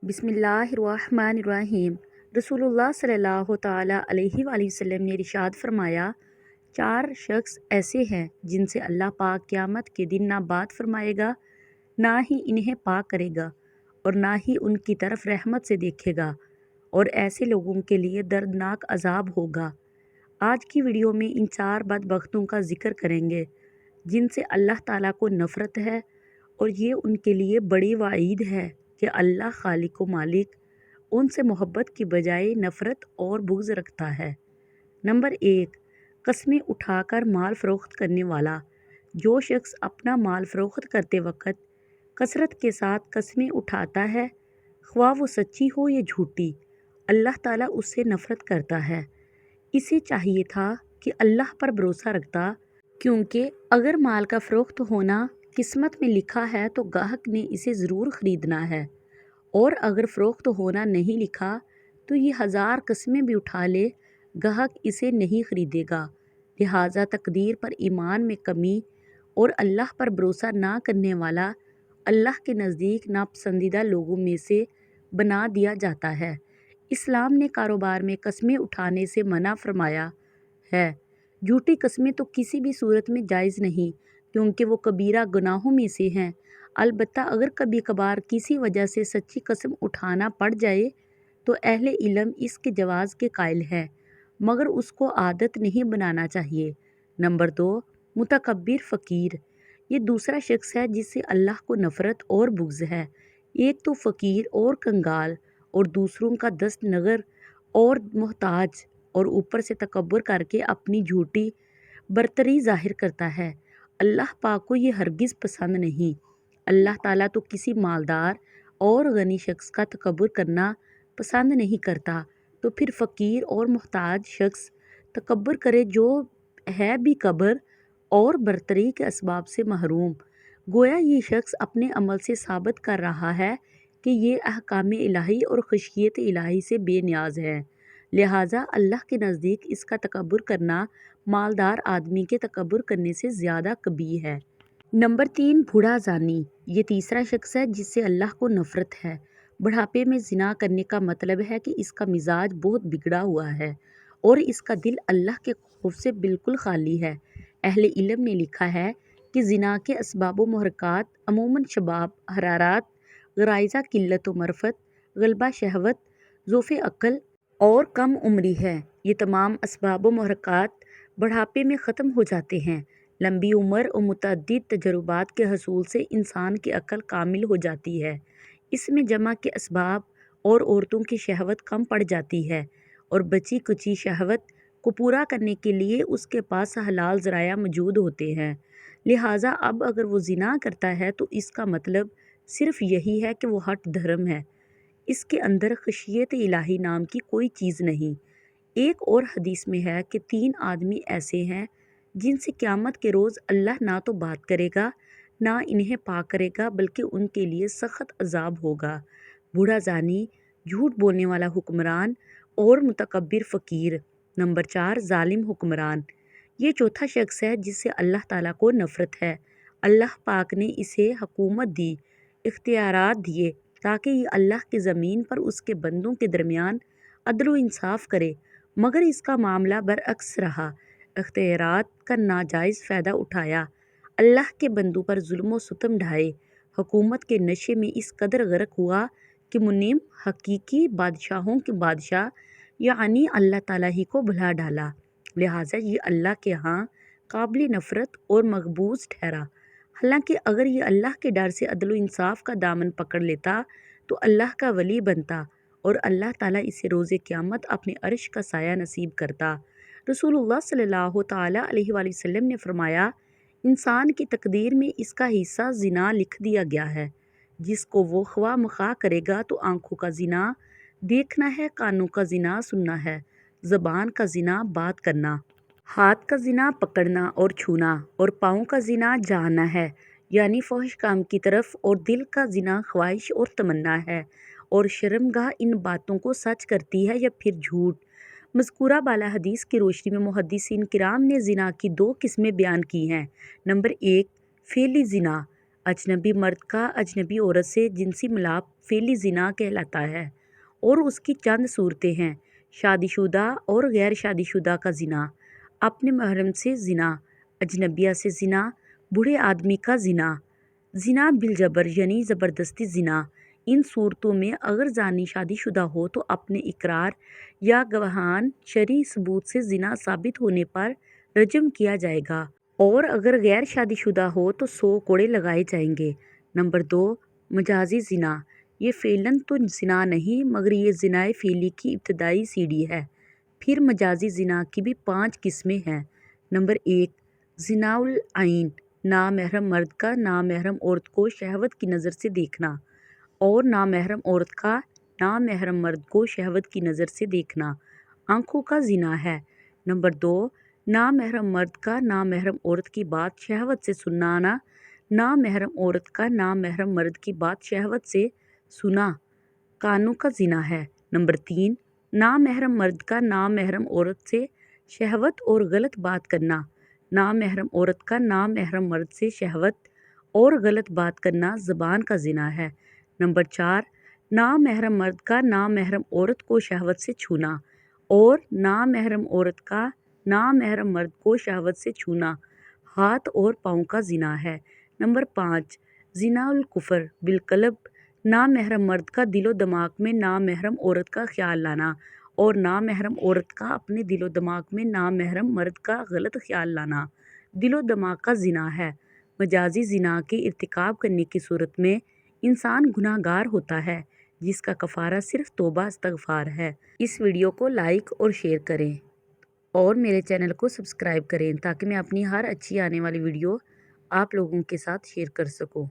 بسم اللہ الرحمن الرحیم۔ رسول اللہ صلی اللہ تعالیٰ علیہ وآلہ وسلم نے ارشاد فرمایا، 4 شخص ایسے ہیں جن سے اللہ پاک قیامت کے دن نہ بات فرمائے گا، نہ ہی انہیں پاک کرے گا اور نہ ہی ان کی طرف رحمت سے دیکھے گا، اور ایسے لوگوں کے لیے دردناک عذاب ہوگا۔ آج کی ویڈیو میں ان 4 بدبختوں کا ذکر کریں گے جن سے اللہ تعالیٰ کو نفرت ہے، اور یہ ان کے لیے بڑی وعید ہے کہ اللہ خالق و مالک ان سے محبت کی بجائے نفرت اور بغض رکھتا ہے۔ نمبر 1، قسمیں اٹھا کر مال فروخت کرنے والا۔ جو شخص اپنا مال فروخت کرتے وقت کثرت کے ساتھ قسمیں اٹھاتا ہے، خواہ وہ سچی ہو یا جھوٹی، اللہ تعالیٰ اس سے نفرت کرتا ہے۔ اسے چاہیے تھا کہ اللہ پر بھروسہ رکھتا، کیونکہ اگر مال کا فروخت ہونا قسمت میں لکھا ہے تو گاہک نے اسے ضرور خریدنا ہے، اور اگر فروخت ہونا نہیں لکھا تو یہ 1000 قسمیں بھی اٹھا لے، گاہک اسے نہیں خریدے گا۔ لہٰذا تقدیر پر ایمان میں کمی اور اللہ پر بھروسہ نہ کرنے والا اللہ کے نزدیک ناپسندیدہ لوگوں میں سے بنا دیا جاتا ہے۔ اسلام نے کاروبار میں قسمیں اٹھانے سے منع فرمایا ہے۔ جھوٹی قسمیں تو کسی بھی صورت میں جائز نہیں، کیونکہ وہ کبیرہ گناہوں میں سے ہیں۔ البتہ اگر کبھی کبھار کسی وجہ سے سچی قسم اٹھانا پڑ جائے تو اہل علم اس کے جواز کے قائل ہیں، مگر اس کو عادت نہیں بنانا چاہیے۔ نمبر 2، متکبر فقیر۔ یہ دوسرا شخص ہے جس سے اللہ کو نفرت اور بغض ہے۔ ایک تو فقیر اور کنگال، اور دوسروں کا دست نگر اور محتاج، اور اوپر سے تکبر کر کے اپنی جھوٹی برتری ظاہر کرتا ہے۔ اللہ پاک کو یہ ہرگز پسند نہیں۔ اللہ تعالیٰ تو کسی مالدار اور غنی شخص کا تکبر کرنا پسند نہیں کرتا، تو پھر فقیر اور محتاج شخص تکبر کرے جو ہے بھی کبر اور برتری کے اسباب سے محروم۔ گویا یہ شخص اپنے عمل سے ثابت کر رہا ہے کہ یہ احکام الہی اور خشیت الہی سے بے نیاز ہے، لہٰذا اللہ کے نزدیک اس کا تکبر کرنا مالدار آدمی کے تکبر کرنے سے زیادہ قبیح ہے۔ نمبر 3، بوڑھا زانی۔ یہ تیسرا شخص ہے جس سے اللہ کو نفرت ہے۔ بڑھاپے میں زنا کرنے کا مطلب ہے کہ اس کا مزاج بہت بگڑا ہوا ہے اور اس کا دل اللہ کے خوف سے بالکل خالی ہے۔ اہل علم نے لکھا ہے کہ زنا کے اسباب و محرکات عموماً شباب، حرارت، غرائزہ قلت و معرفت، غلبہ شہوت، ضعف عقل اور کم عمری ہے۔ یہ تمام اسباب و محرکات بڑھاپے میں ختم ہو جاتے ہیں۔ لمبی عمر اور متعدد تجربات کے حصول سے انسان کی عقل کامل ہو جاتی ہے۔ اس میں جمع کے اسباب اور عورتوں کی شہوت کم پڑ جاتی ہے، اور بچی کچی شہوت کو پورا کرنے کے لیے اس کے پاس حلال ذرائع موجود ہوتے ہیں۔ لہٰذا اب اگر وہ زنا کرتا ہے تو اس کا مطلب صرف یہی ہے کہ وہ ہٹ دھرم ہے، اس کے اندر خشیت الہی نام کی کوئی چیز نہیں۔ ایک اور حدیث میں ہے کہ 3 آدمی ایسے ہیں جن سے قیامت کے روز اللہ نہ تو بات کرے گا، نہ انہیں پاک کرے گا، بلکہ ان کے لیے سخت عذاب ہوگا۔ بوڑھا زانی، جھوٹ بولنے والا حکمران اور متکبر فقیر۔ نمبر 4، ظالم حکمران۔ یہ چوتھا شخص ہے جس سے اللہ تعالیٰ کو نفرت ہے۔ اللہ پاک نے اسے حکومت دی، اختیارات دیے تاکہ یہ اللہ کی زمین پر اس کے بندوں کے درمیان عدل و انصاف کرے، مگر اس کا معاملہ برعکس رہا، اختیارات کا ناجائز فائدہ اٹھایا، اللہ کے بندوں پر ظلم و ستم ڈھائے، حکومت کے نشے میں اس قدر غرق ہوا کہ منعم حقیقی بادشاہوں کے بادشاہ یعنی اللہ تعالیٰ ہی کو بھلا ڈالا، لہٰذا یہ اللہ کے ہاں قابل نفرت اور مقبوض ٹھہرا۔ حالانکہ اگر یہ اللہ کے ڈر سے عدل و انصاف کا دامن پکڑ لیتا تو اللہ کا ولی بنتا، اور اللہ تعالیٰ اسے روز قیامت اپنے عرش کا سایہ نصیب کرتا۔ رسول اللہ صلی اللہ تعالیٰ علیہ وآلہ وسلم نے فرمایا، انسان کی تقدیر میں اس کا حصہ زنا لکھ دیا گیا ہے، جس کو وہ خواہ مخواہ کرے گا تو آنکھوں کا زنا دیکھنا ہے، کانوں کا زنا سننا ہے، زبان کا زنا بات کرنا، ہاتھ کا زنا پکڑنا اور چھونا، اور پاؤں کا زنا جاننا ہے یعنی فحش کام کی طرف، اور دل کا زنا خواہش اور تمنا ہے، اور شرمگاہ ان باتوں کو سچ کرتی ہے یا پھر جھوٹ۔ مذکورہ بالا حدیث کی روشنی میں محدثین کرام نے زنا کی 2 قسمیں بیان کی ہیں۔ نمبر 1، فعلی زنا۔ اجنبی مرد کا اجنبی عورت سے جنسی ملاپ فعلی زنا کہلاتا ہے اور اس کی چند صورتیں ہیں: شادی شدہ اور غیر شادی شدہ کا زنا، اپنے محرم سے زنا، اجنبیہ سے زنا، بوڑھے آدمی کا زنا، زنا بالجبر یعنی زبردستی زنا۔ ان صورتوں میں اگر زانی شادی شدہ ہو تو اپنے اقرار یا گواہان شرعی ثبوت سے زنا ثابت ہونے پر رجم کیا جائے گا، اور اگر غیر شادی شدہ ہو تو 100 کوڑے لگائے جائیں گے۔ نمبر 2، مجازی زنا۔ یہ فعلاً تو زنا نہیں مگر یہ زنائے فعلی کی ابتدائی سیڑھی ہے۔ پھر مجازی زنا کی بھی 5 قسمیں ہیں۔ نمبر 1، زنا العین، نامحرم مرد کا نامحرم عورت کو شہوت کی نظر سے دیکھنا، اور نامحرم عورت کا نامحرم مرد کو شہوت کی نظر سے دیکھنا آنکھوں کا زنا ہے۔ نمبر 2، نامحرم مرد کا نامحرم عورت کی بات شہوت سے سننا، نامحرم عورت کا نامحرم مرد کی بات شہوت سے سنا کانوں کا زنا ہے۔ نمبر 3، نامحرم مرد کا نامحرم عورت سے شہوت اور غلط بات کرنا، نامحرم عورت کا نامحرم مرد سے شہوت اور غلط بات کرنا زبان کا زنا ہے۔ نمبر 4، نامحرم مرد کا نامحرم عورت کو شہوت سے چھونا، اور نامحرم عورت کا نامحرم مرد کو شہوت سے چھونا ہاتھ اور پاؤں کا زنا ہے۔ نمبر 5، زنا الکفر بالقلب، نامحرم مرد کا دل و دماغ میں نامحرم عورت کا خیال لانا، اور نامحرم عورت کا اپنے دل و دماغ میں نامحرم مرد کا غلط خیال لانا دل و دماغ کا زنا ہے۔ مجازی زنا کے ارتکاب کرنے کی صورت میں انسان گناہ گار ہوتا ہے، جس کا کفارہ صرف توبہ استغفار ہے۔ اس ویڈیو کو لائک اور شیئر کریں اور میرے چینل کو سبسکرائب کریں تاکہ میں اپنی ہر اچھی آنے والی ویڈیو آپ لوگوں کے ساتھ شیئر کر سکوں۔